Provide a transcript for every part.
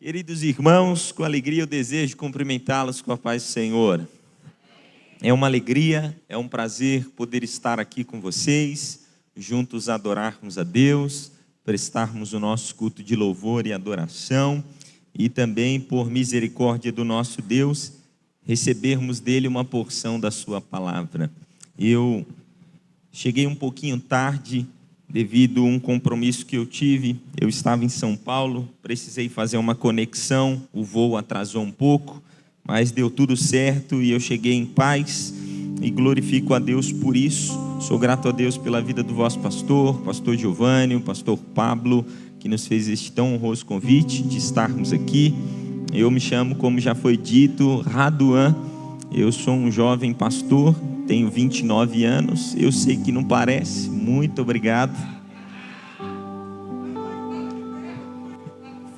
Queridos irmãos, com alegria eu desejo cumprimentá-los com a paz do Senhor. É uma alegria, é um prazer poder estar aqui com vocês, juntos adorarmos a Deus, prestarmos o nosso culto de louvor e adoração e também, por misericórdia do nosso Deus, recebermos dele uma porção da sua palavra. Eu cheguei um pouquinho tarde, devido a um compromisso que eu tive. Eu estava em São Paulo, precisei fazer uma conexão, o voo atrasou um pouco, mas deu tudo certo e eu cheguei em paz e glorifico a Deus por isso. Sou grato a Deus pela vida do vosso pastor, pastor Giovanni, pastor Pablo, que nos fez este tão honroso convite de estarmos aqui. Eu me chamo, como já foi dito, Raduan. Eu sou um jovem pastor, tenho 29 anos, eu sei que não parece, muito obrigado.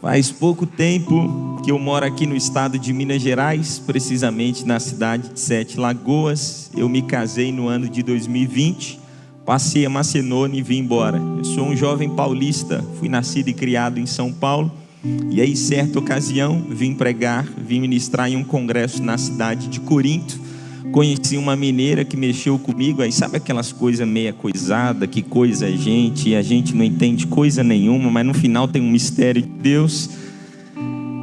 Faz pouco tempo que eu moro aqui no estado de Minas Gerais, precisamente na cidade de Sete Lagoas. Eu me casei no ano de 2020, passei a Macedônia e vim embora. Eu sou um jovem paulista, fui nascido e criado em São Paulo. E aí, certa ocasião, vim pregar, vim ministrar em um congresso na cidade de Corinto. Conheci uma mineira que mexeu comigo. Aí sabe aquelas coisas meia coisada, que coisa é gente, e a gente não entende coisa nenhuma, mas no final tem um mistério de Deus.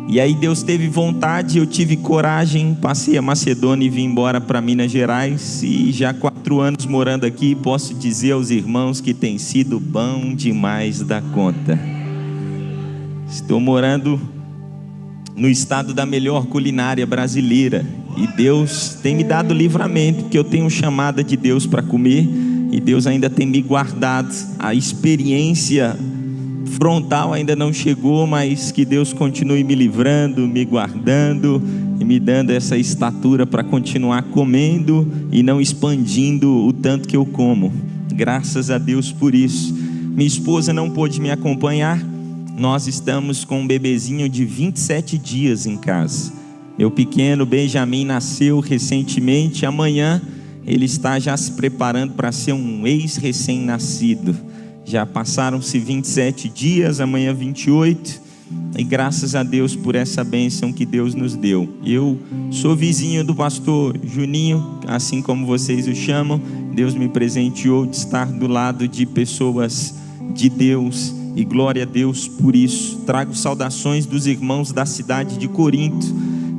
E aí Deus teve vontade, eu tive coragem, passei a Macedônia e vim embora para Minas Gerais. E já 4 anos morando aqui, posso dizer aos irmãos que tem sido bom demais da conta. Estou morando no estado da melhor culinária brasileira e Deus tem me dado livramento, porque eu tenho chamada de Deus para comer e Deus ainda tem me guardado. A experiência frontal ainda não chegou, mas que Deus continue me livrando, me guardando e me dando essa estatura para continuar comendo e não expandindo o tanto que eu como. Graças a Deus por isso. Minha esposa não pôde me acompanhar. Nós estamos com um bebezinho de 27 dias em casa. Meu pequeno Benjamin nasceu recentemente. Amanhã ele está já se preparando para ser um ex-recém-nascido. Já passaram-se 27 dias, amanhã 28. E graças a Deus por essa bênção que Deus nos deu. Eu sou vizinho do pastor Juninho, assim como vocês o chamam. Deus me presenteou de estar do lado de pessoas de Deus. E glória a Deus por isso. Trago saudações dos irmãos da cidade de Corinto.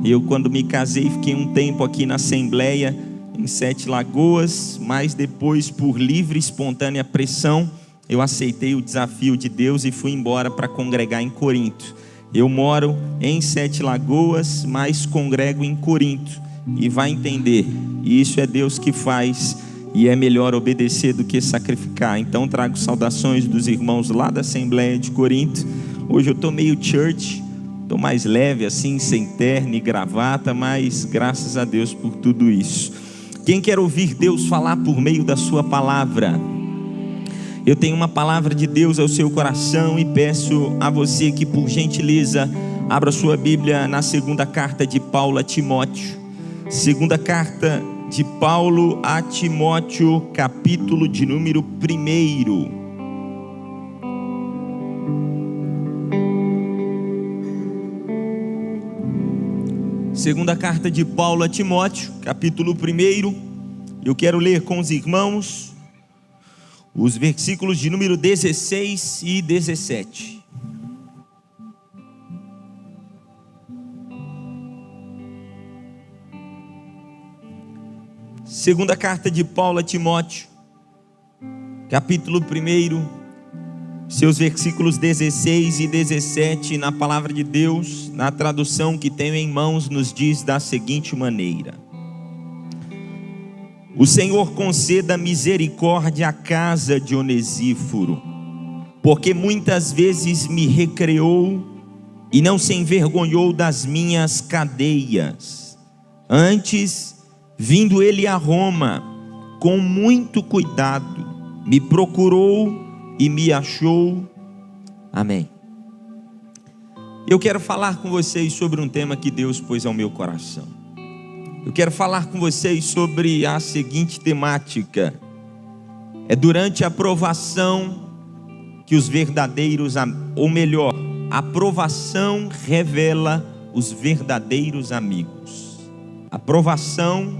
Eu, quando me casei, fiquei um tempo aqui na Assembleia, em Sete Lagoas, mas depois, por livre e espontânea pressão, eu aceitei o desafio de Deus e fui embora para congregar em Corinto. Eu moro em Sete Lagoas, mas congrego em Corinto. E vai entender, e isso é Deus que faz. E é melhor obedecer do que sacrificar. Então trago saudações dos irmãos lá da Assembleia de Corinto. Hoje eu estou meio church, estou mais leve assim, sem terno e gravata, mas graças a Deus por tudo isso. Quem quer ouvir Deus falar por meio da sua palavra? Eu tenho uma palavra de Deus ao seu coração e peço a você que, por gentileza, abra sua Bíblia na segunda carta de Paulo a Timóteo. Segunda carta de Paulo a Timóteo, capítulo de número 1. Segunda carta de Paulo a Timóteo, capítulo 1. Eu quero ler com os irmãos os versículos de número 16 e 17. Segunda carta de Paulo a Timóteo, capítulo 1, seus versículos 16 e 17, na palavra de Deus, na tradução que tenho em mãos, nos diz da seguinte maneira: O Senhor conceda misericórdia à casa de Onesíforo, porque muitas vezes me recreou e não se envergonhou das minhas cadeias. Antes, vindo ele a Roma, com muito cuidado, me procurou e me achou. Amém. Eu quero falar com vocês sobre um tema que Deus pôs ao meu coração. Eu quero falar com vocês sobre a seguinte temática: é durante a provação que os verdadeiros, ou melhor, A provação revela os verdadeiros amigos. A provação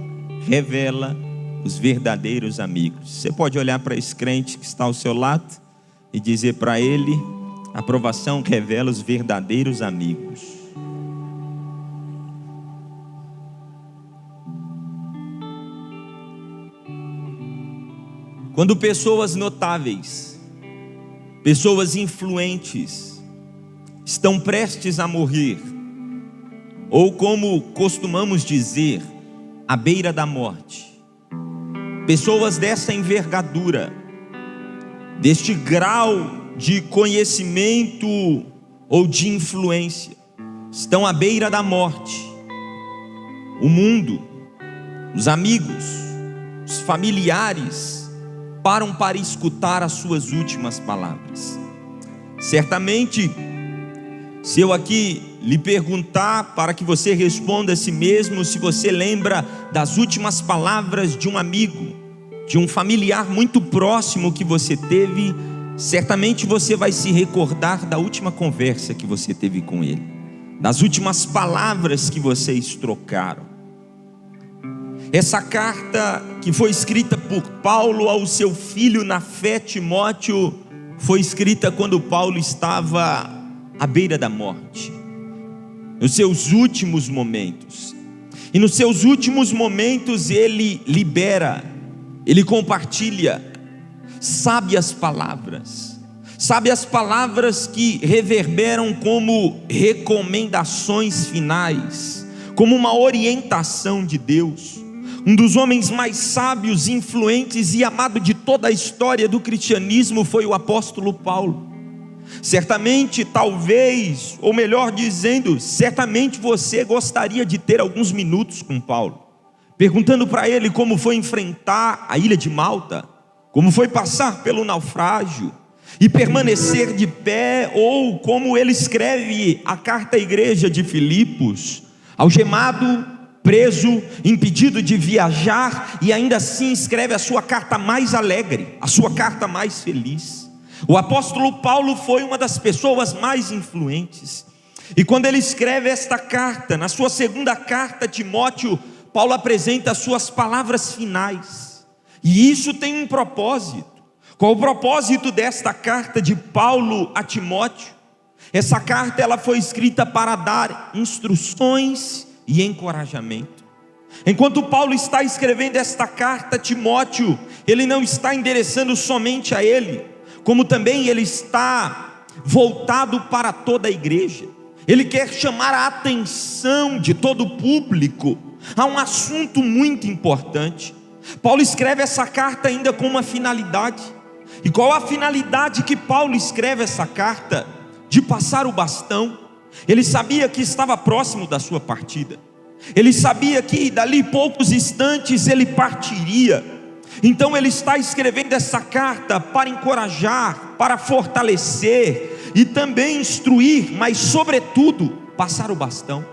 revela os verdadeiros amigos. Você pode olhar para esse crente que está ao seu lado e dizer para ele: a provação revela os verdadeiros amigos. Quando pessoas notáveis, pessoas influentes, estão prestes a morrer, ou como costumamos dizer, à beira da morte, pessoas dessa envergadura, deste grau de conhecimento ou de influência, estão à beira da morte. O mundo, os amigos, os familiares param para escutar as suas últimas palavras. Certamente, se eu aqui lhe perguntar para que você responda a si mesmo, se você lembra das últimas palavras de um amigo, de um familiar muito próximo que você teve, certamente você vai se recordar da última conversa que você teve com ele, das últimas palavras que vocês trocaram. Essa carta que foi escrita por Paulo ao seu filho na fé, Timóteo, foi escrita quando Paulo estava à beira da morte, nos seus últimos momentos. E nos seus últimos momentos ele libera, ele compartilha sábias palavras que reverberam como recomendações finais, como uma orientação de Deus. Um dos homens mais sábios, influentes e amado de toda a história do cristianismo foi o apóstolo Paulo. Certamente, talvez, ou melhor dizendo, certamente você gostaria de ter alguns minutos com Paulo, perguntando para ele como foi enfrentar a ilha de Malta, como foi passar pelo naufrágio e permanecer de pé, ou como ele escreve a carta à igreja de Filipos, algemado, preso, impedido de viajar, e ainda assim escreve a sua carta mais alegre, a sua carta mais feliz. O apóstolo Paulo foi uma das pessoas mais influentes, e quando ele escreve esta carta, na sua segunda carta a Timóteo, Paulo apresenta as suas palavras finais, e isso tem um propósito. Qual o propósito desta carta de Paulo a Timóteo? Essa carta ela foi escrita para dar instruções e encorajamento. Enquanto Paulo está escrevendo esta carta a Timóteo, ele não está endereçando somente a ele, como também ele está voltado para toda a igreja. Ele quer chamar a atenção de todo o público a um assunto muito importante. Paulo escreve essa carta ainda com uma finalidade. E qual a finalidade que Paulo escreve essa carta? De passar o bastão. Ele sabia que estava próximo da sua partida. Ele sabia que dali poucos instantes ele partiria. Então ele está escrevendo essa carta para encorajar, para fortalecer e também instruir, mas sobretudo passar o bastão.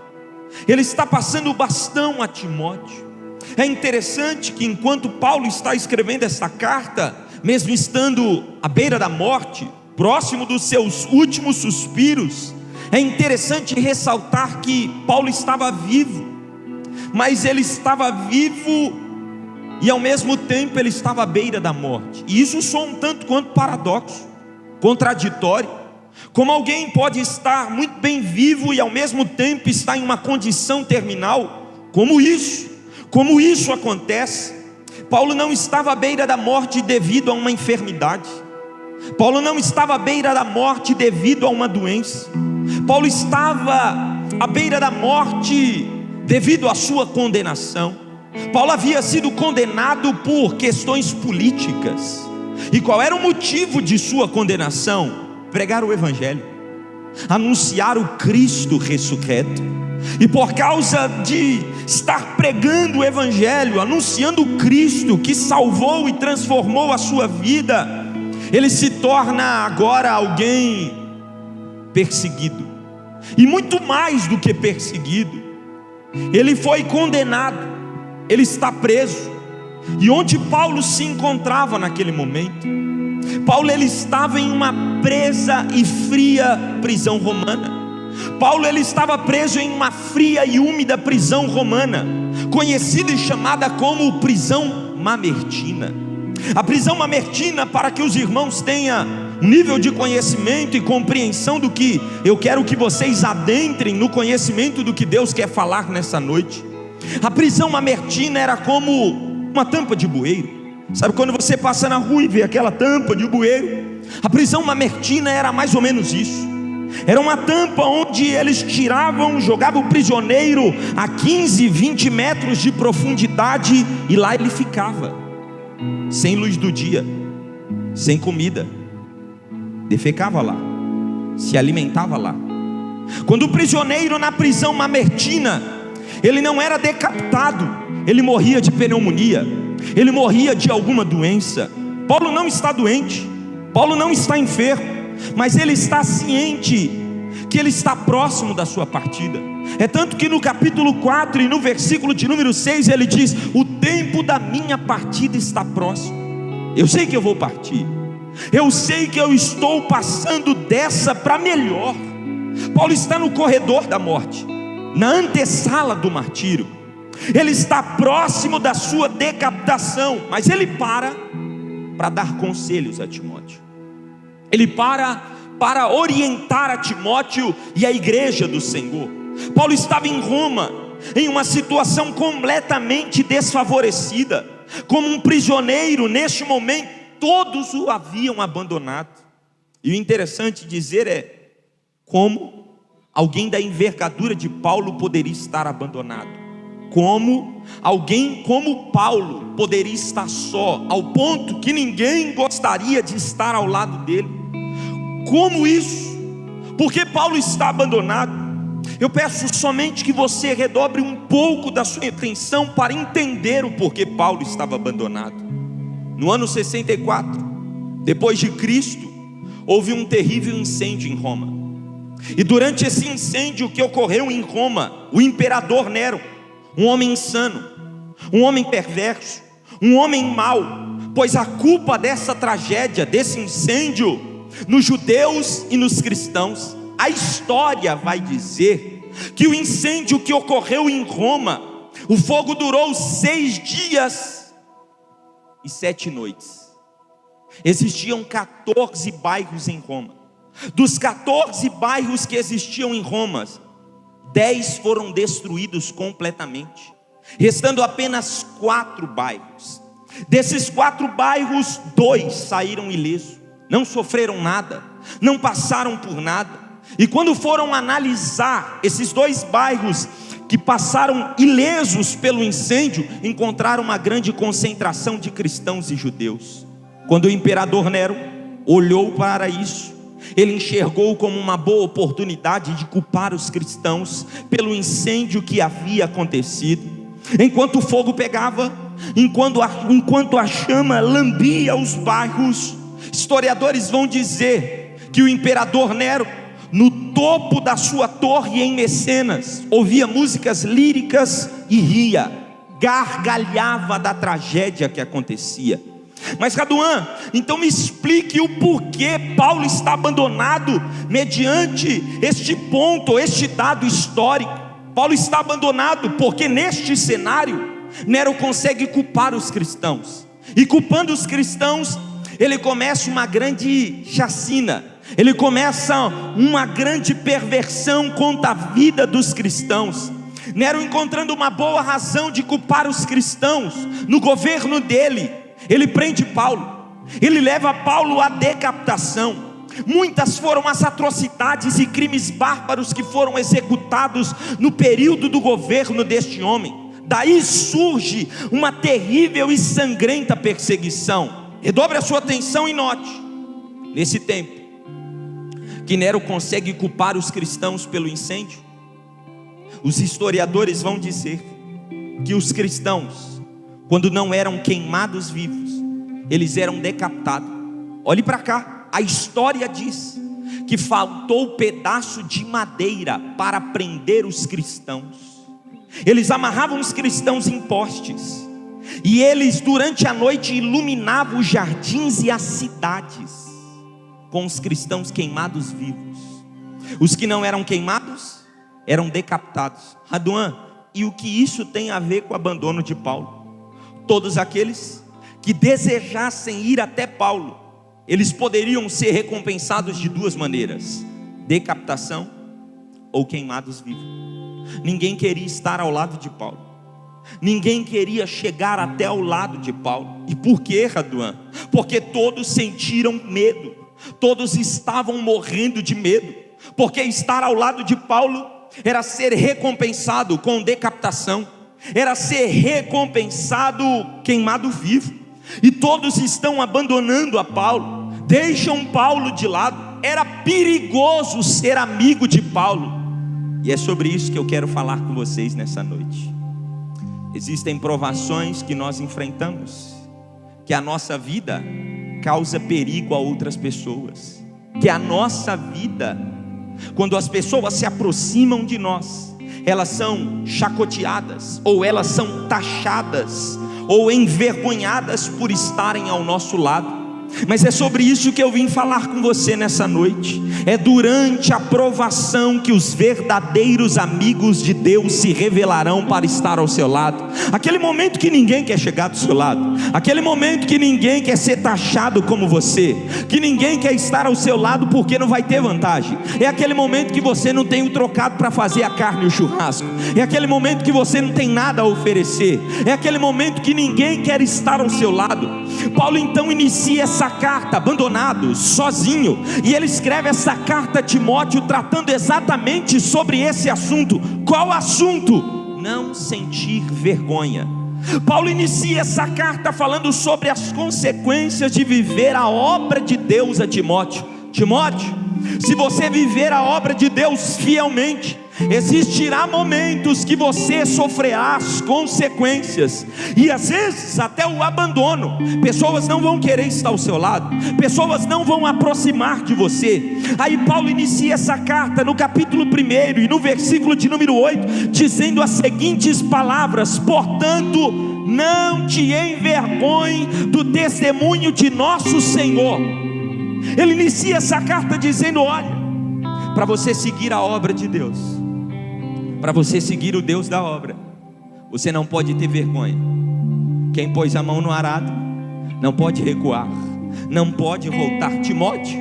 Ele está passando o bastão a Timóteo. É interessante que enquanto Paulo está escrevendo essa carta, mesmo estando à beira da morte, próximo dos seus últimos suspiros, é interessante ressaltar que Paulo estava vivo, mas ele estava vivo e ao mesmo tempo ele estava à beira da morte. E isso soa um tanto quanto paradoxo, contraditório. Como alguém pode estar muito bem vivo e ao mesmo tempo estar em uma condição terminal? Como isso acontece? Paulo não estava à beira da morte devido a uma enfermidade. Paulo não estava à beira da morte devido a uma doença. Paulo estava à beira da morte devido à sua condenação. Paulo havia sido condenado por questões políticas. E qual era o motivo de sua condenação? Pregar o evangelho, anunciar o Cristo ressurreto. E por causa de estar pregando o evangelho, anunciando o Cristo que salvou e transformou a sua vida, ele se torna agora alguém perseguido. E muito mais do que perseguido, ele foi condenado, ele está preso. E onde Paulo se encontrava naquele momento? Paulo ele estava em uma presa e fria prisão romana. Paulo ele estava preso em uma fria e úmida prisão romana, conhecida e chamada como prisão mamertina. A prisão mamertina, para que os irmãos tenham um nível de conhecimento e compreensão do que eu quero que vocês adentrem no conhecimento do que Deus quer falar nessa noite. A prisão mamertina era como uma tampa de bueiro. Sabe quando você passa na rua e vê aquela tampa de bueiro? A prisão mamertina era mais ou menos isso. Era uma tampa onde eles tiravam, jogavam o prisioneiro a 15, 20 metros de profundidade, e lá ele ficava, sem luz do dia, sem comida, defecava lá, se alimentava lá. Quando o prisioneiro na prisão mamertina, ele não era decapitado, ele morria de pneumonia, ele morria de alguma doença. Paulo não está doente, Paulo não está enfermo, mas ele está ciente que ele está próximo da sua partida. É tanto que no capítulo 4 e no versículo de número 6 ele diz: o tempo da minha partida está próximo. Eu sei que eu vou partir, eu sei que eu estou passando dessa para melhor. Paulo está no corredor da morte, na antessala do martírio. Ele está próximo da sua decapitação, mas ele para dar conselhos a Timóteo. Ele para orientar a Timóteo e a igreja do Senhor. Paulo estava em Roma, em uma situação completamente desfavorecida, como um prisioneiro. Neste momento todos o haviam abandonado. E o interessante dizer é como alguém da envergadura de Paulo poderia estar abandonado. Como alguém como Paulo poderia estar só, ao ponto que ninguém gostaria de estar ao lado dele. Como isso? Porque Paulo está abandonado? Eu peço somente que você redobre um pouco da sua atenção para entender o porquê Paulo estava abandonado. No ano 64 depois de Cristo, houve um terrível incêndio em Roma. E durante esse incêndio que ocorreu em Roma, o imperador Nero, um homem insano, um homem perverso, um homem mau, pois a culpa dessa tragédia, desse incêndio, nos judeus e nos cristãos. A história vai dizer que o incêndio que ocorreu em Roma, o fogo durou 6 dias e 7 noites. Existiam 14 bairros em Roma. Dos 14 bairros que existiam em Roma, 10 foram destruídos completamente, restando apenas 4 bairros. Desses 4 bairros, 2 saíram ilesos, não sofreram nada, não passaram por nada. E quando foram analisar esses 2 bairros que passaram ilesos pelo incêndio, encontraram uma grande concentração de cristãos e judeus. Quando o imperador Nero olhou para isso, ele enxergou como uma boa oportunidade de culpar os cristãos pelo incêndio que havia acontecido. Enquanto o fogo pegava, enquanto a chama lambia os bairros, historiadores vão dizer que o imperador Nero, no topo da sua torre em Mecenas, ouvia músicas líricas e ria, gargalhava da tragédia que acontecia. Mas Raduan, então me explique o porquê Paulo está abandonado mediante este ponto, este dado histórico. Paulo está abandonado porque neste cenário Nero consegue culpar os cristãos, e culpando os cristãos, ele começa uma grande chacina, ele começa uma grande perversão contra a vida dos cristãos. Nero, encontrando uma boa razão de culpar os cristãos no governo dele, ele prende Paulo, ele leva Paulo à decapitação. Muitas foram as atrocidades e crimes bárbaros que foram executados no período do governo deste homem. Daí surge uma terrível e sangrenta perseguição. Redobre a sua atenção e note, nesse tempo que Nero consegue culpar os cristãos pelo incêndio, os historiadores vão dizer que os cristãos, quando não eram queimados vivos, eles eram decapitados. Olhe para cá, a história diz que faltou pedaço de madeira para prender os cristãos. Eles amarravam os cristãos em postes, e eles durante a noite iluminavam os jardins e as cidades. com os cristãos queimados vivos. Os que não eram queimados eram decapitados. Raduan, e o que isso tem a ver com o abandono de Paulo? Todos aqueles que desejassem ir até Paulo, eles poderiam ser recompensados de duas maneiras: decapitação ou queimados vivos. Ninguém queria estar ao lado de Paulo, ninguém queria chegar até ao lado de Paulo. E por quê, Raduan? Porque todos sentiram medo, todos estavam morrendo de medo, porque estar ao lado de Paulo era ser recompensado com decapitação, era ser recompensado queimado vivo. E todos estão abandonando a Paulo, deixam Paulo de lado. Era perigoso ser amigo de Paulo. E é sobre isso que eu quero falar com vocês nessa noite. Existem provações que nós enfrentamos, que a nossa vida causa perigo a outras pessoas, que a nossa vida, quando as pessoas se aproximam de nós, elas são chacoteadas, ou elas são taxadas, ou envergonhadas por estarem ao nosso lado. Mas é sobre isso que eu vim falar com você nessa noite. É durante a provação que os verdadeiros amigos de Deus se revelarão para estar ao seu lado. Aquele momento que ninguém quer chegar do seu lado, aquele momento que ninguém quer ser taxado como você, que ninguém quer estar ao seu lado porque não vai ter vantagem. É aquele momento que você não tem o trocado para fazer a carne e o churrasco. É aquele momento que você não tem nada a oferecer. É aquele momento que ninguém quer estar ao seu lado. Paulo então inicia essa carta, abandonado, sozinho, e ele escreve essa carta a Timóteo tratando exatamente sobre esse assunto. Qual assunto? Não sentir vergonha. Paulo inicia essa carta falando sobre as consequências de viver a obra de Deus a Timóteo. Timóteo, se você viver a obra de Deus fielmente, existirá momentos que você sofrerá as consequências, e às vezes até o abandono. Pessoas não vão querer estar ao seu lado, pessoas não vão aproximar de você. Aí Paulo inicia essa carta no capítulo 1 e no versículo de número 8, dizendo as seguintes palavras: portanto, não te envergonhe do testemunho de nosso Senhor. Ele inicia essa carta dizendo: olha, para você seguir a obra de Deus, para você seguir o Deus da obra, você não pode ter vergonha. Quem pôs a mão no arado não pode recuar, não pode voltar. Timóteo,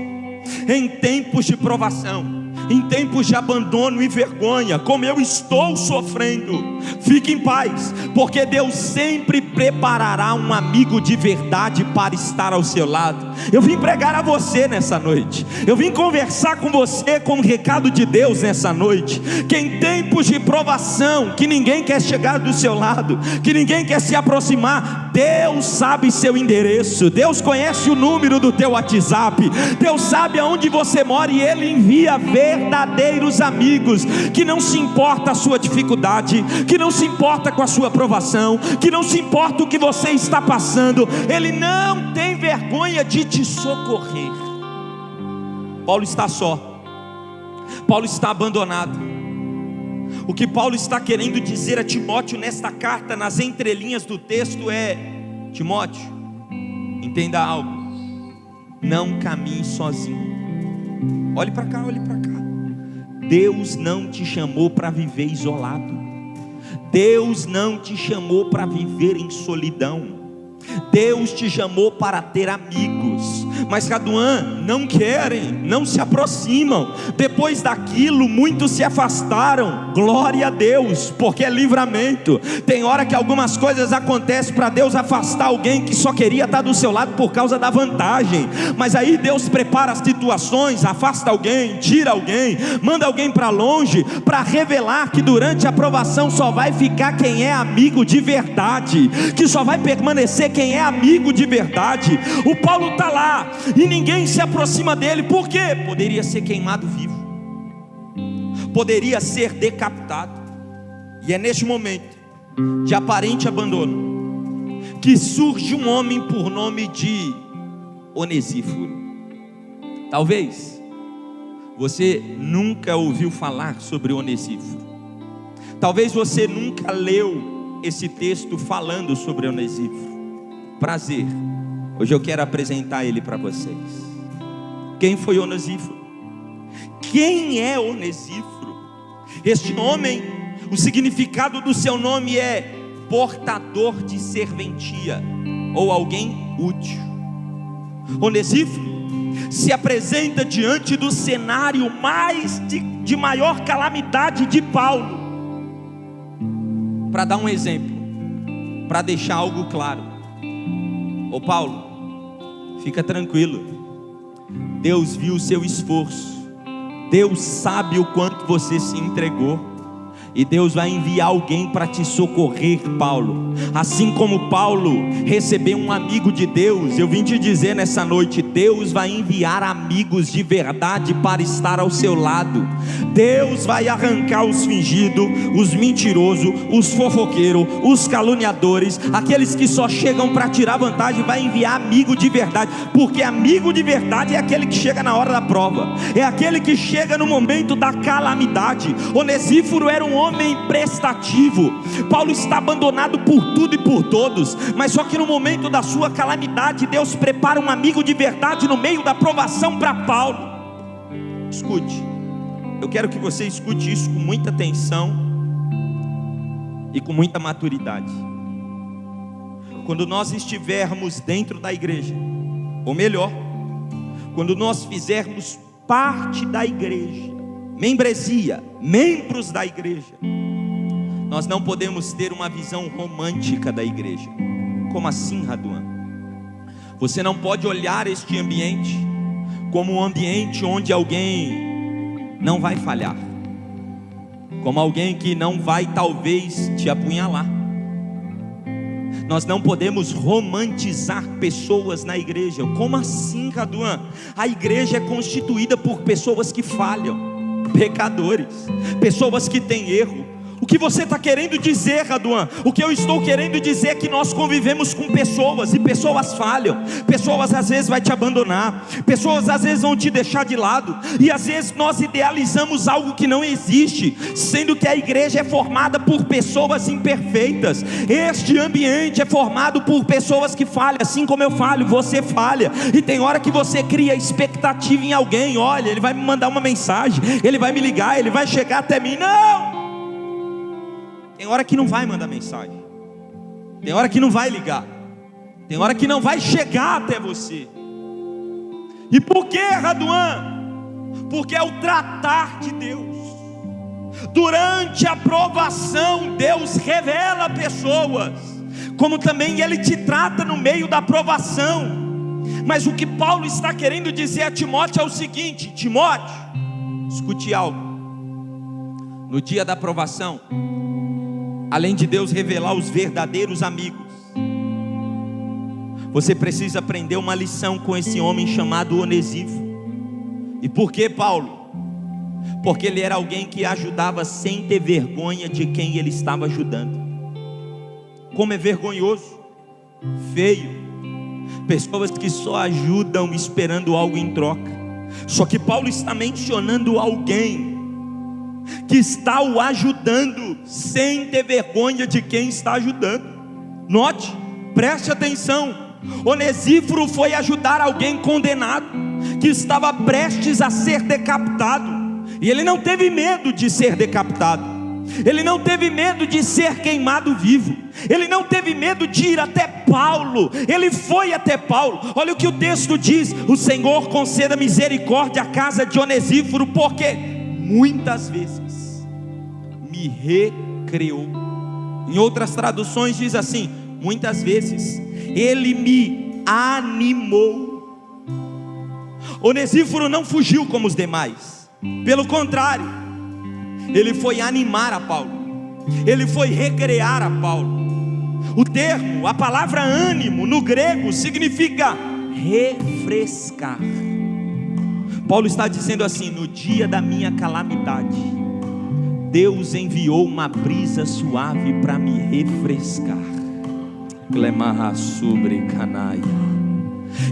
em tempos de provação, em tempos de abandono e vergonha, como eu estou sofrendo, fique em paz, porque Deus sempre preparará um amigo de verdade para estar ao seu lado. Eu vim pregar a você nessa noite, eu vim conversar com você com o recado de Deus nessa noite, que em tempos de provação, que ninguém quer chegar do seu lado, que ninguém quer se aproximar, Deus sabe seu endereço, Deus conhece o número do teu WhatsApp, Deus sabe aonde você mora, e Ele envia verdadeiros amigos, que não se importa a sua dificuldade, que não se importa com a sua provação, que não se importa o que você está passando. Ele não tem vergonha de te socorrer. Paulo está só, Paulo está abandonado. O que Paulo está querendo dizer a Timóteo nesta carta, nas entrelinhas do texto, é: Timóteo, entenda algo, não caminhe sozinho. Olhe para cá, olhe para cá. Deus não te chamou para viver isolado, Deus não te chamou para viver em solidão, Deus te chamou para ter amigos. Mas Raduan, não querem, não se aproximam. Depois daquilo muitos se afastaram. Glória a Deus, porque é livramento. Tem hora que algumas coisas acontecem para Deus afastar alguém que só queria estar do seu lado por causa da vantagem. Mas aí Deus prepara as situações, afasta alguém, tira alguém, manda alguém para longe, para revelar que durante a provação só vai ficar quem é amigo de verdade, que só vai permanecer quem é amigo de verdade. O Paulo está lá e ninguém se aproxima dele. Por quê? Poderia ser queimado vivo, poderia ser decapitado. E é neste momento de aparente abandono que surge um homem por nome de Onesíforo. Talvez você nunca ouviu falar sobre Onesíforo, talvez você nunca leu esse texto falando sobre Onesíforo. Prazer, hoje eu quero apresentar ele para vocês. Quem foi Onesíforo? Quem é Onesíforo? Este homem, o significado do seu nome é portador de serventia, ou alguém útil. Onesíforo se apresenta diante do cenário de maior calamidade de Paulo, para dar um exemplo, para deixar algo claro. Ô Paulo, fica tranquilo, Deus viu o seu esforço, Deus sabe o quanto você se entregou, e Deus vai enviar alguém para te socorrer, Paulo. Assim como Paulo recebeu um amigo de Deus, eu vim te dizer nessa noite, Deus vai enviar amigos de verdade para estar ao seu lado. Deus vai arrancar os fingidos, os mentirosos, os fofoqueiros, os caluniadores, aqueles que só chegam para tirar vantagem. Vai enviar amigo de verdade, porque amigo de verdade é aquele que chega na hora da prova, é aquele que chega no momento da calamidade. Onesíforo era um homem prestativo. Paulo está abandonado por tudo e por todos, mas só que no momento da sua calamidade, Deus prepara um amigo de verdade no meio da provação para Paulo. Escute, eu quero que você escute isso com muita atenção e com muita maturidade. Quando nós estivermos dentro da igreja, ou melhor, quando nós fizermos parte da igreja, membresia, membros da igreja, nós não podemos ter uma visão romântica da igreja. Como assim, Raduan? Você não pode olhar este ambiente como um ambiente onde alguém não vai falhar, como alguém que não vai talvez te apunhalar. Nós não podemos romantizar pessoas na igreja. Como assim, Raduan? A igreja é constituída por pessoas que falham, pecadores, pessoas que têm erro. O que você está querendo dizer, Raduan? O que eu estou querendo dizer é que nós convivemos com pessoas, e pessoas falham, pessoas às vezes vão te abandonar, pessoas às vezes vão te deixar de lado, e às vezes nós idealizamos algo que não existe, sendo que a igreja é formada por pessoas imperfeitas. Este ambiente é formado por pessoas que falham, assim como eu falho, você falha, e tem hora que você cria expectativa em alguém. Olha, ele vai me mandar uma mensagem, ele vai me ligar, ele vai chegar até mim. Não! Tem hora que não vai mandar mensagem, tem hora que não vai ligar, tem hora que não vai chegar até você. E por que, Raduan? Porque é o tratar de Deus. Durante a provação, Deus revela pessoas, como também Ele te trata no meio da provação. Mas o que Paulo está querendo dizer a Timóteo é o seguinte: Timóteo, escute algo. No dia da provação, além de Deus revelar os verdadeiros amigos, você precisa aprender uma lição com esse homem chamado Onesíforo. E por que, Paulo? Porque ele era alguém que ajudava sem ter vergonha de quem ele estava ajudando. Como é vergonhoso, feio, pessoas que só ajudam esperando algo em troca. Só que Paulo está mencionando alguém que está o ajudando sem ter vergonha de quem está ajudando. Note, preste atenção. Onesíforo foi ajudar alguém condenado, que estava prestes a ser decapitado, e ele não teve medo de ser decapitado, ele não teve medo de ser queimado vivo, ele não teve medo de ir até Paulo, ele foi até Paulo. Olha o que o texto diz: o Senhor conceda misericórdia à casa de Onesíforo, porque muitas vezes me recreou. Em outras traduções diz assim: muitas vezes ele me animou. Onesíforo não fugiu como os demais, pelo contrário, ele foi animar a Paulo, ele foi recrear a Paulo. O termo, a palavra ânimo no grego significa refrescar. Paulo está dizendo assim: no dia da minha calamidade, Deus enviou uma brisa suave para me refrescar. Clemarra sobre canaia.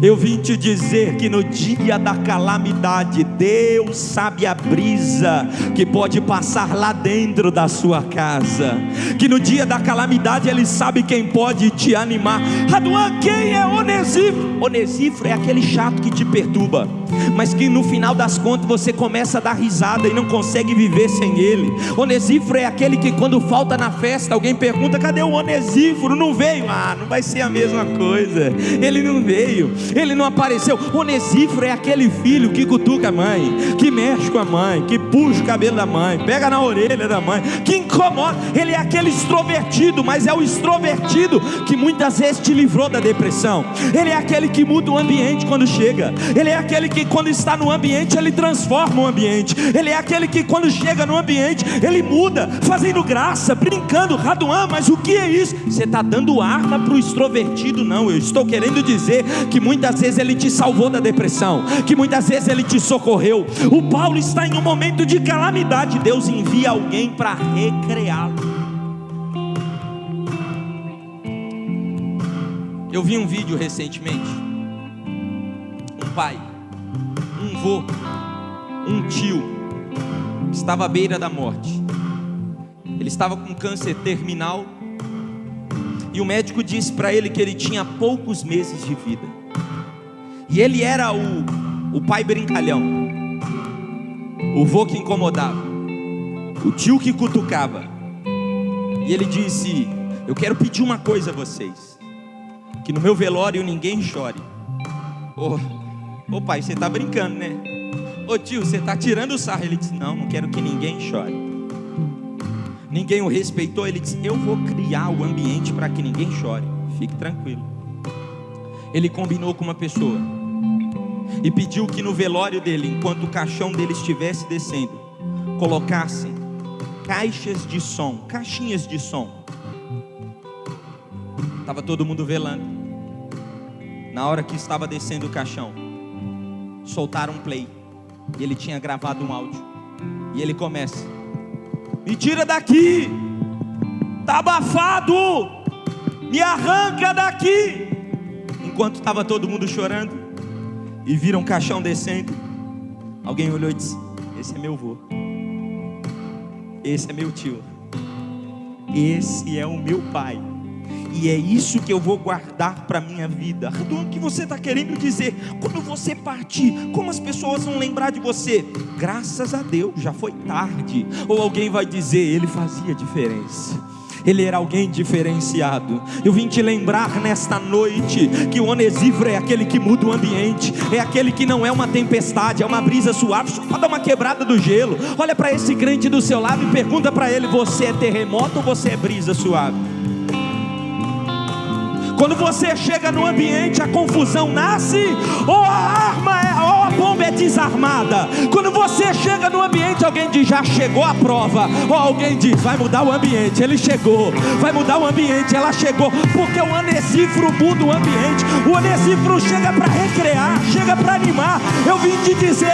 Eu vim te dizer que no dia da calamidade, Deus sabe a brisa que pode passar lá dentro da sua casa. Que no dia da calamidade Ele sabe quem pode te animar. Raduan, quem é Onesíforo? Onesíforo é aquele chato que te perturba, mas que no final das contas você começa a dar risada e não consegue viver sem ele. Onesíforo é aquele que quando falta na festa, alguém pergunta: cadê o Onesíforo? Não veio? Ah, não vai ser a mesma coisa. Ele não veio, ele não apareceu. Onesíforo é aquele filho que cutuca a mãe, que mexe com a mãe, que puxa o cabelo da mãe, pega na orelha da mãe, que incomoda. Ele é aquele extrovertido, mas é o extrovertido que muitas vezes te livrou da depressão. Ele é aquele que muda o ambiente quando chega. Ele é aquele que quando está no ambiente, ele transforma o ambiente. Ele é aquele que quando chega no ambiente, ele muda, fazendo graça, brincando. Raduan, mas o que é isso? Você está dando arma para o extrovertido? Não, eu estou querendo dizer que muitas vezes ele te salvou da depressão, que muitas vezes ele te socorreu. O Paulo está em um momento de calamidade, Deus envia alguém para recreá-lo. Eu vi um vídeo recentemente, um pai, um vô, um tio, estava à beira da morte. Ele estava com câncer terminal, e o médico disse para ele que ele tinha poucos meses de vida. E ele era o pai brincalhão, o vô que incomodava, o tio que cutucava. E ele disse: eu quero pedir uma coisa a vocês, que no meu velório ninguém chore. Ô pai, você está brincando, né? Ô tio, você está tirando o sarro. Ele disse: não quero que ninguém chore. Ninguém o respeitou. Ele disse: eu vou criar o ambiente para que ninguém chore, fique tranquilo. Ele combinou com uma pessoa e pediu que no velório dele, enquanto o caixão dele estivesse descendo, colocassem caixas de som, caixinhas de som. Estava todo mundo velando. Na hora que estava descendo o caixão, soltaram um play, e ele tinha gravado um áudio. E ele começa: me tira daqui, tá abafado, me arranca daqui. Enquanto estava todo mundo chorando e viram o caixão descendo, alguém olhou e disse: esse é meu vô, esse é meu tio, esse é o meu pai, e é isso que eu vou guardar para a minha vida. O que você está querendo dizer? Quando você partir, como as pessoas vão lembrar de você? Graças a Deus, já foi tarde. Ou alguém vai dizer: ele fazia diferença, ele era alguém diferenciado. Eu vim te lembrar nesta noite que o Onesíforo é aquele que muda o ambiente, é aquele que não é uma tempestade, é uma brisa suave, só para dar uma quebrada do gelo. Olha para esse crente do seu lado e pergunta para ele: você é terremoto ou você é brisa suave? Quando você chega no ambiente, a confusão nasce, ou a bomba é desarmada. Quando você chega no ambiente, alguém diz: já chegou a prova. Ou alguém diz: vai mudar o ambiente. Ele chegou, vai mudar o ambiente. Ela chegou, porque o Onesíforo muda o ambiente. O Onesíforo chega para recrear, chega para animar. Eu vim te dizer: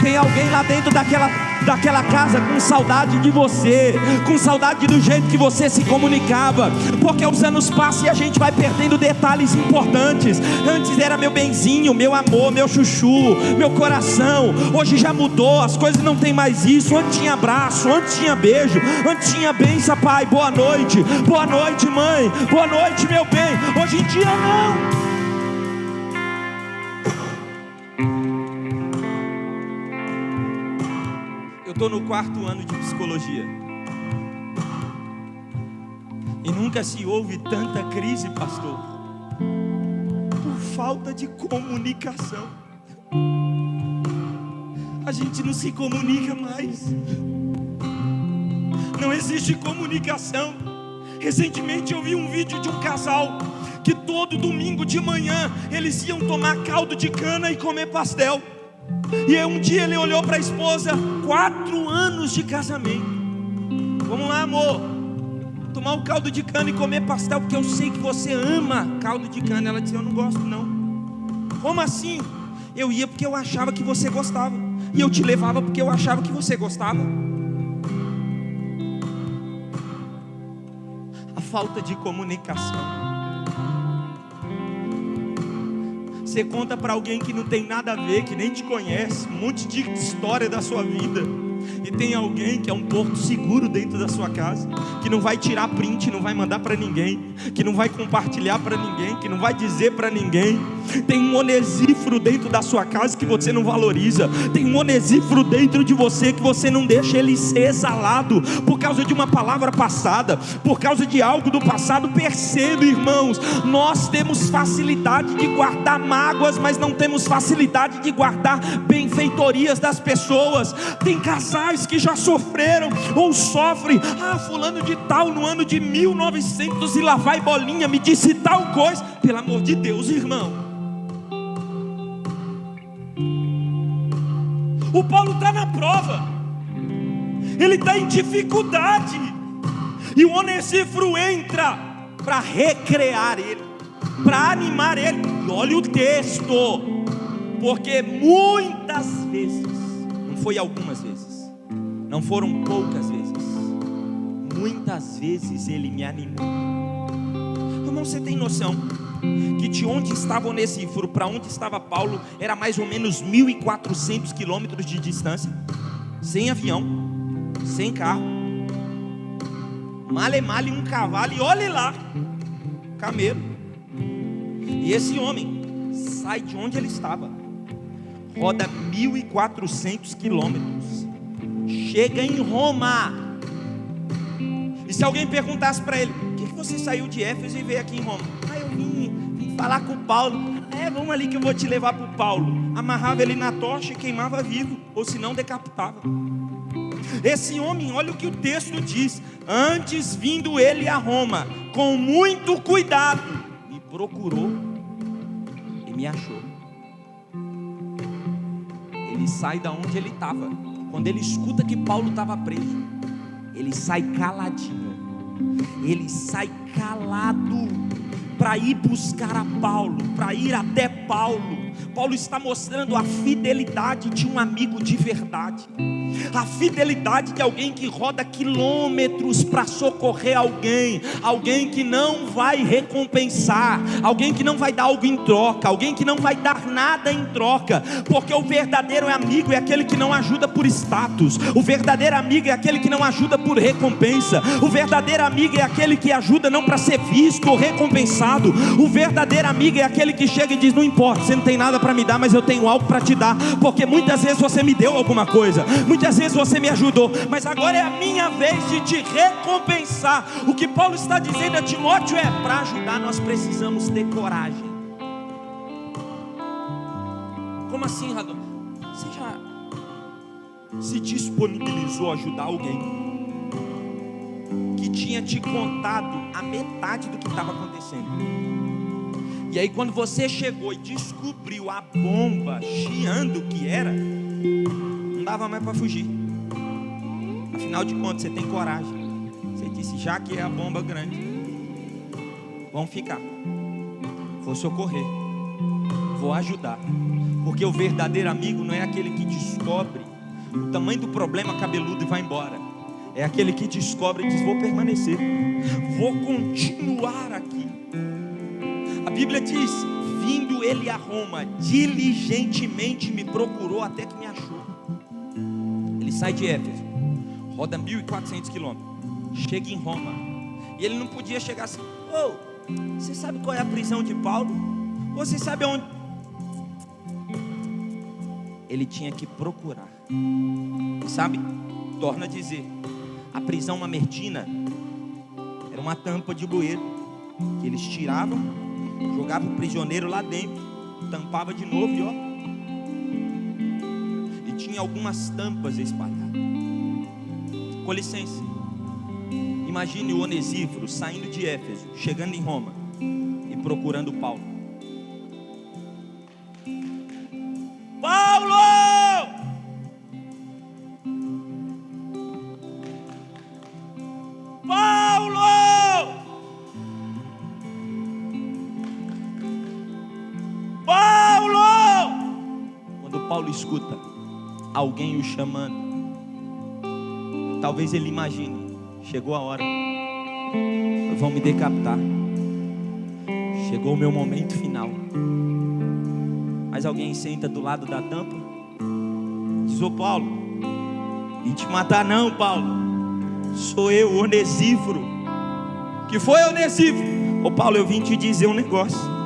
tem alguém lá dentro daquela casa com saudade de você, com saudade do jeito que você se comunicava, porque os anos passam e a gente vai perdendo detalhes importantes. Antes era meu benzinho, meu amor, meu chuchu, meu coração. Hoje já mudou, as coisas não tem mais isso. Antes tinha abraço, antes tinha beijo, antes tinha bênção, pai, boa noite mãe, boa noite meu bem. Hoje em dia não. Estou no 4º ano de psicologia e nunca se houve tanta crise, pastor, por falta de comunicação. A gente não se comunica mais, não existe comunicação. Recentemente eu vi um vídeo de um casal que todo domingo de manhã eles iam tomar caldo de cana e comer pastel. E aí um dia ele olhou para a esposa: 4 anos de casamento, vamos lá amor, tomar um caldo de cana e comer pastel, porque eu sei que você ama caldo de cana. Ela disse: eu não gosto não. Como assim? Eu ia porque eu achava que você gostava, e eu te levava porque eu achava que você gostava. A falta de comunicação. Você conta para alguém que não tem nada a ver, que nem te conhece, um monte de história da sua vida. E tem alguém que é um porto seguro dentro da sua casa, que não vai tirar print, não vai mandar para ninguém, que não vai compartilhar para ninguém, que não vai dizer para ninguém. Tem um Onesíforo dentro da sua casa que você não valoriza. Tem um Onesíforo dentro de você que você não deixa ele ser exalado por causa de uma palavra passada, por causa de algo do passado. Perceba, irmãos, nós temos facilidade de guardar mágoas, mas não temos facilidade de guardar benfeitorias das pessoas. Tem casais que já sofreram ou sofrem. Fulano de tal no ano de 1900 e lá vai bolinha, me disse tal coisa. Pelo amor de Deus, irmão. O Paulo está na prova, ele está em dificuldade, e o Onesíforo entra para recrear ele, para animar ele. E olha o texto, porque muitas vezes, não foi algumas vezes, não foram poucas vezes, muitas vezes ele me animou. Irmão, você tem noção que de onde estava Onesíforo para onde estava Paulo era mais ou menos 1.400 quilômetros de distância, sem avião, sem carro, male um cavalo, e olhe lá, camelo. E esse homem sai de onde ele estava, roda 1.400 quilômetros, chega em Roma. E se alguém perguntasse para ele: por que você saiu de Éfeso e veio aqui em Roma? Eu vim falar com o Paulo. Vamos ali que eu vou te levar para o Paulo. Amarrava ele na tocha e queimava vivo, ou se não decapitava. Esse homem, olha o que o texto diz: antes vindo ele a Roma, com muito cuidado, me procurou e me achou. Ele sai da onde ele estava. Quando ele escuta que Paulo estava preso, ele sai caladinho, ele sai calado para ir buscar a Paulo, para ir até Paulo. Paulo está mostrando a fidelidade de um amigo de verdade, a fidelidade de alguém que roda quilômetros para socorrer alguém, alguém que não vai recompensar, alguém que não vai dar algo em troca, alguém que não vai dar nada em troca, porque o verdadeiro amigo é aquele que não ajuda por status, o verdadeiro amigo é aquele que não ajuda por recompensa, o verdadeiro amigo é aquele que ajuda não para ser visto ou recompensado, o verdadeiro amigo é aquele que chega e diz: não importa, você não tem nada para me dar, mas eu tenho algo para te dar, porque muitas vezes você me deu alguma coisa, muitas vezes você me ajudou, mas agora é a minha vez de te recompensar. O que Paulo está dizendo a Timóteo é: para ajudar nós precisamos ter coragem. Como assim, Radon? Você já se disponibilizou a ajudar alguém que tinha te contado a metade do que estava acontecendo? E aí quando você chegou e descobriu a bomba chiando que era, não dava mais para fugir. Afinal de contas, você tem coragem. Você disse: já que é a bomba grande, vamos ficar, vou socorrer, vou ajudar. Porque o verdadeiro amigo não é aquele que descobre o tamanho do problema cabeludo e vai embora. É aquele que descobre e diz: vou permanecer, vou continuar aqui. A Bíblia diz: vindo ele a Roma, diligentemente me procurou até que me achou. Ele sai de Éfeso, roda 1.400 quilômetros, chega em Roma, e ele não podia chegar assim: você sabe qual é a prisão de Paulo? Você sabe onde? Ele tinha que procurar. E sabe, torna a dizer, a prisão mamertina era uma tampa de bueiro que eles tiravam, jogavam o prisioneiro lá dentro, tampava de novo e tinha algumas tampas espalhadas. Com licença, imagine o Onesíforo saindo de Éfeso, chegando em Roma e procurando Paulo. Paulo! Paulo! Paulo! Quando Paulo escuta alguém o chamando, talvez ele imagine: chegou a hora, vão me decapitar, chegou o meu momento final. Mas alguém senta do lado da tampa, diz: ô Paulo, vim te matar não, Paulo, sou eu, Onesíforo. Que foi, Onesíforo? Ô Paulo, eu vim te dizer um negócio.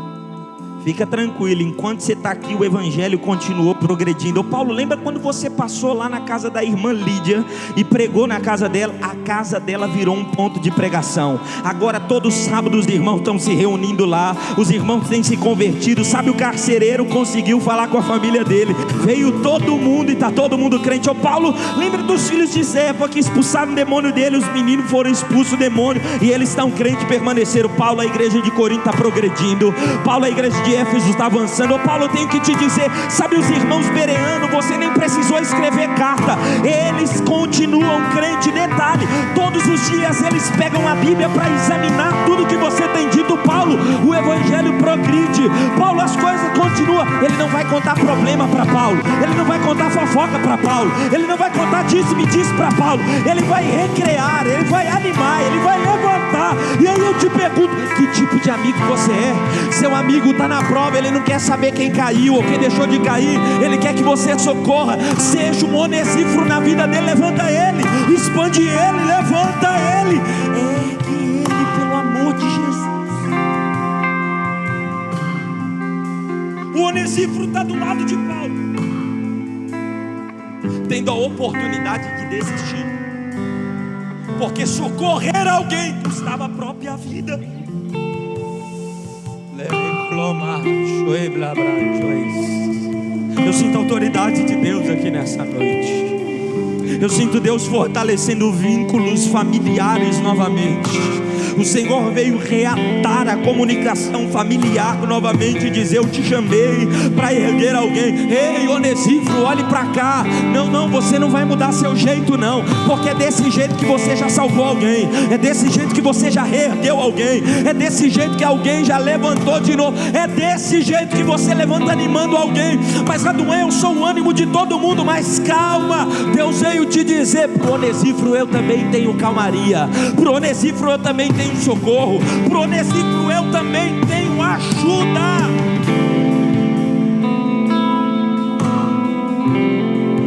Fica tranquilo, enquanto você está aqui, o evangelho continuou progredindo. Ô Paulo, lembra quando você passou lá na casa da irmã Lídia e pregou na casa dela? A casa dela virou um ponto de pregação. Agora todos os sábados os irmãos estão se reunindo lá, os irmãos têm se convertido. Sabe, o carcereiro conseguiu falar com a família dele, veio todo mundo e está todo mundo crente. Ô Paulo, lembra dos filhos de Zefa que expulsaram o demônio dele? Os meninos foram expulsos do demônio e eles estão crentes e permaneceram. Paulo, a igreja de Corinto está progredindo. Paulo, a igreja de Éfeso está avançando. Ô Paulo, eu tenho que te dizer, sabe, os irmãos bereanos, você nem precisou escrever carta, eles continuam crente. Detalhe, todos os dias eles pegam a Bíblia para examinar tudo que você tem dito. Paulo, o evangelho progride. Paulo, as coisas continuam. Ele não vai contar problema para Paulo, ele não vai contar fofoca para Paulo, ele não vai contar disse-me disse para Paulo. Ele vai recrear, ele vai animar, ele vai levantar. E aí eu te pergunto, que tipo de amigo você é? Seu amigo está na prova, ele não quer saber quem caiu ou quem deixou de cair, ele quer que você socorra. Seja um Onesíforo na vida dele, levanta ele, expande ele, levanta ele, ergue ele, pelo amor de Jesus. O Onesíforo está do lado de Paulo, tendo a oportunidade de desistir, porque socorrer alguém custava a própria vida. Eu sinto a autoridade de Deus aqui nessa noite. Eu sinto Deus fortalecendo vínculos familiares novamente. O Senhor veio reatar a comunicação familiar novamente e dizer: eu te chamei para erguer alguém. Ei, Onesíforo, olhe para cá. Não, você não vai mudar seu jeito não, porque é desse jeito que você já salvou alguém, é desse jeito que você já reergueu alguém, é desse jeito que alguém já levantou de novo, é desse jeito que você levanta animando alguém. Mas Raduém, eu sou o ânimo de todo mundo. Mas calma, Deus veio te dizer: pro Onesíforo eu também tenho calmaria, pro Onesíforo eu também tenho socorro, pro Onesíforo eu também tenho ajuda.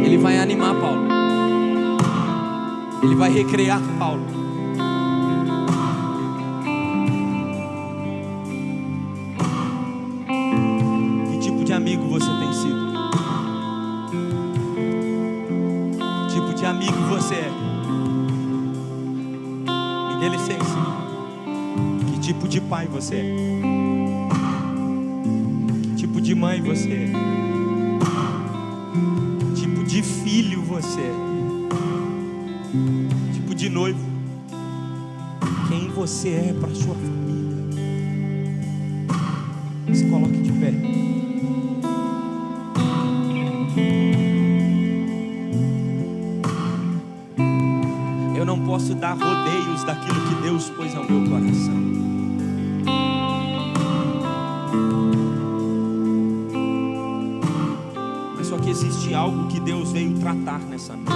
Ele vai animar Paulo, ele vai recriar Paulo. Que tipo de amigo você tem sido? Que tipo de amigo você é? Me dê licença. Que tipo de pai você é? Que tipo de mãe você é? Que tipo de filho você é? Que tipo de noivo? Quem você é para sua família? Se coloque de pé. Eu não posso dar rodeios daquilo que Deus pôs ao meu coração. Mas só que existe algo que Deus veio tratar nessa noite.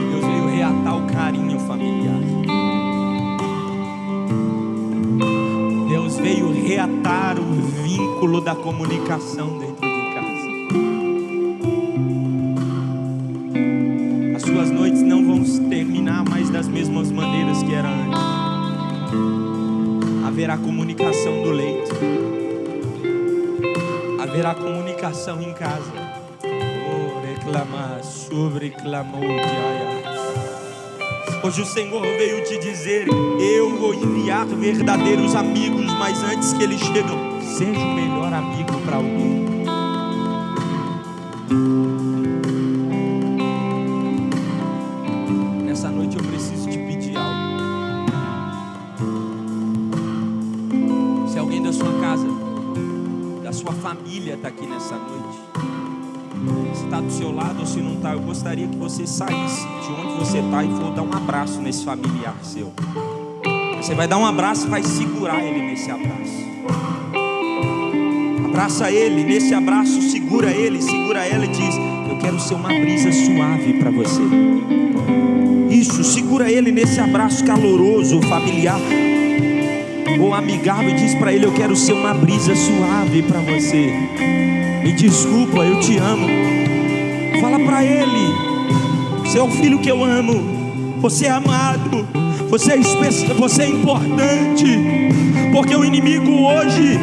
Deus veio reatar o carinho familiar. Deus veio reatar o vínculo da comunicação dentro de casa. As suas noites não vão terminar mais das mesmas maneiras que era antes. Haverá comunicação do leito, haverá comunicação em casa. Reclamar sobre clamor de Aya. Hoje o Senhor veio te dizer: eu vou enviar verdadeiros amigos, mas antes que eles chegam, seja o melhor amigo para alguém. Nessa noite eu preciso te pedir algo. Se alguém da sua casa, da sua família está aqui nessa noite, se está do seu lado ou se não está, eu gostaria que você saísse de onde você está e for dar um abraço nesse familiar seu. Você vai dar um abraço e vai segurar ele nesse abraço. Abraça ele, nesse abraço segura ele, segura ela e diz: eu quero ser uma brisa suave para você. Isso, segura ele nesse abraço caloroso, familiar. ou amigável e diz para ele: eu quero ser uma brisa suave para você. Me desculpa, eu te amo. Fala para ele: você é o filho que eu amo, você é amado, você é especial, você é importante. Porque o inimigo hoje,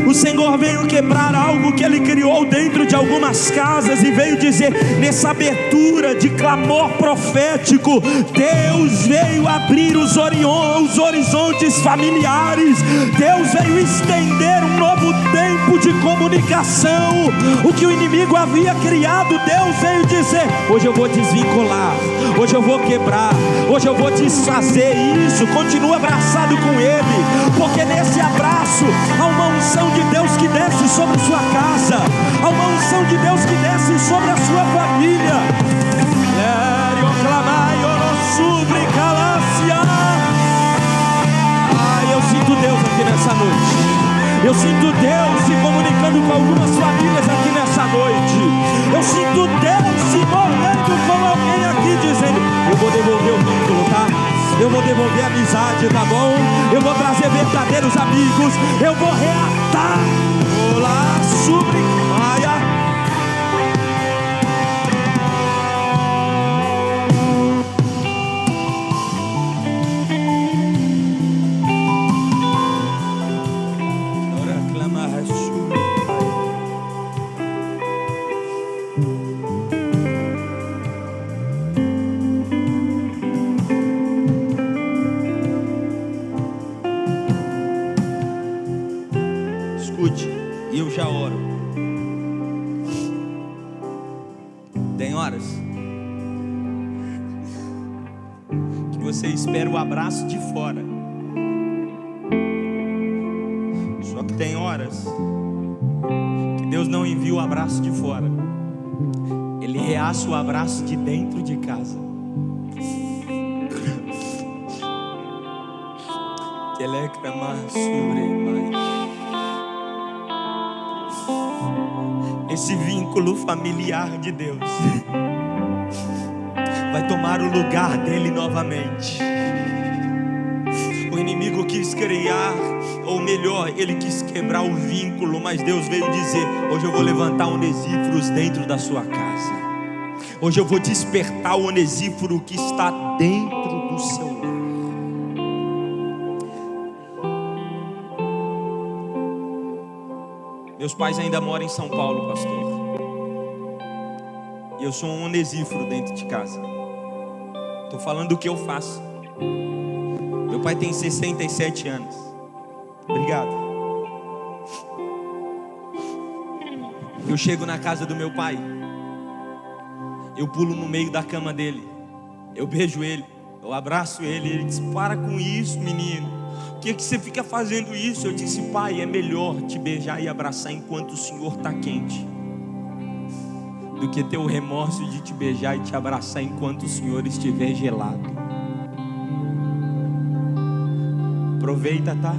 o Senhor veio quebrar algo que Ele criou dentro de algumas casas e veio dizer, nessa abertura de clamor profético, Deus veio abrir os horizontes familiares. Deus veio estender um novo tempo de comunicação. O que o inimigo havia criado, Deus veio dizer: hoje eu vou desvincular, hoje eu vou quebrar, hoje eu vou desfazer isso. Continua abraçado com Ele, porque nesse abraço há uma unção de Deus que desce sobre sua casa, há uma unção de Deus que desce sobre a sua família. Eu sinto Deus aqui nessa noite. Eu sinto Deus se comunicando com algumas famílias aqui nessa noite. Eu sinto Deus se movendo com alguém aqui dizendo: eu vou devolver o vínculo, tá? Eu vou devolver a amizade, tá bom? Eu vou trazer verdadeiros amigos. Eu vou reatar. Olá, sobre Maia. E eu já oro. Tem horas que você espera o abraço de fora. Só que tem horas que Deus não envia o abraço de fora. Ele reaça o abraço de dentro de casa. Esse vínculo familiar de Deus vai tomar o lugar dele novamente. O inimigo quis criar, ou melhor, ele quis quebrar o vínculo, mas Deus veio dizer: hoje eu vou levantar onesíforos dentro da sua casa. Hoje eu vou despertar o onesíforo que está dentro do seu lar. Meus pais ainda moram em São Paulo, pastor. E eu sou um onesíforo dentro de casa. Estou falando do que eu faço. Meu pai tem 67 anos. Obrigado. Eu chego na casa do meu pai. Eu pulo no meio da cama dele. Eu beijo ele. Eu abraço ele. Ele diz: para com isso, menino. Por que você fica fazendo isso? Eu disse: pai, é melhor te beijar e abraçar enquanto o Senhor está quente, do que ter o remorso de te beijar e te abraçar enquanto o Senhor estiver gelado. Aproveita, tá?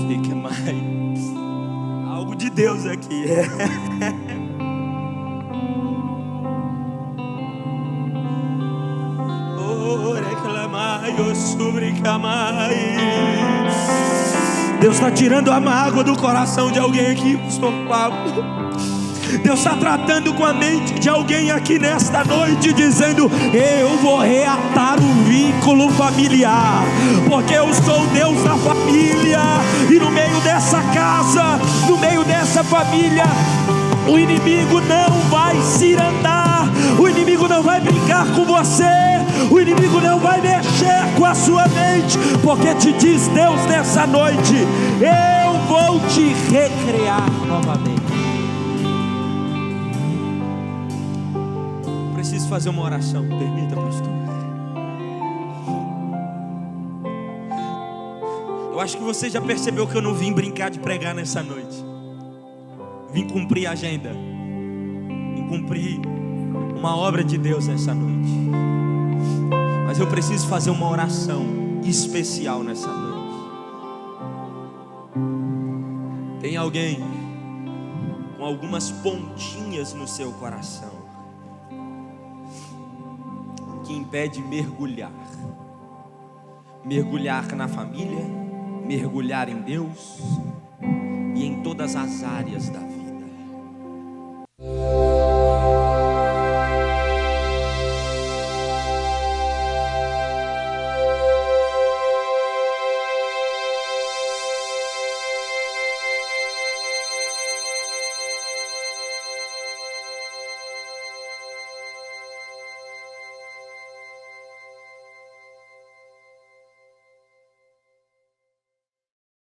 Fica mais algo de Deus aqui. Deus está tirando a mágoa do coração de alguém aqui, pastor Pablo. Deus está tratando com a mente de alguém aqui nesta noite, dizendo: eu vou reatar o vínculo familiar, porque eu sou Deus da família. E no meio dessa casa, no meio dessa família, o inimigo não vai se andar, o inimigo não vai brincar com você, o inimigo não vai mexer com a sua mente, porque te diz Deus nessa noite: eu vou te recriar novamente. Preciso fazer uma oração, permita, pastor. Eu acho que você já percebeu que eu não vim brincar de pregar nessa noite. Vim cumprir a agenda, vim cumprir uma obra de Deus nessa noite. Mas eu preciso fazer uma oração especial nessa noite. Tem alguém com algumas pontinhas no seu coração, que impede mergulhar. Mergulhar na família, mergulhar em Deus e em todas as áreas da vida.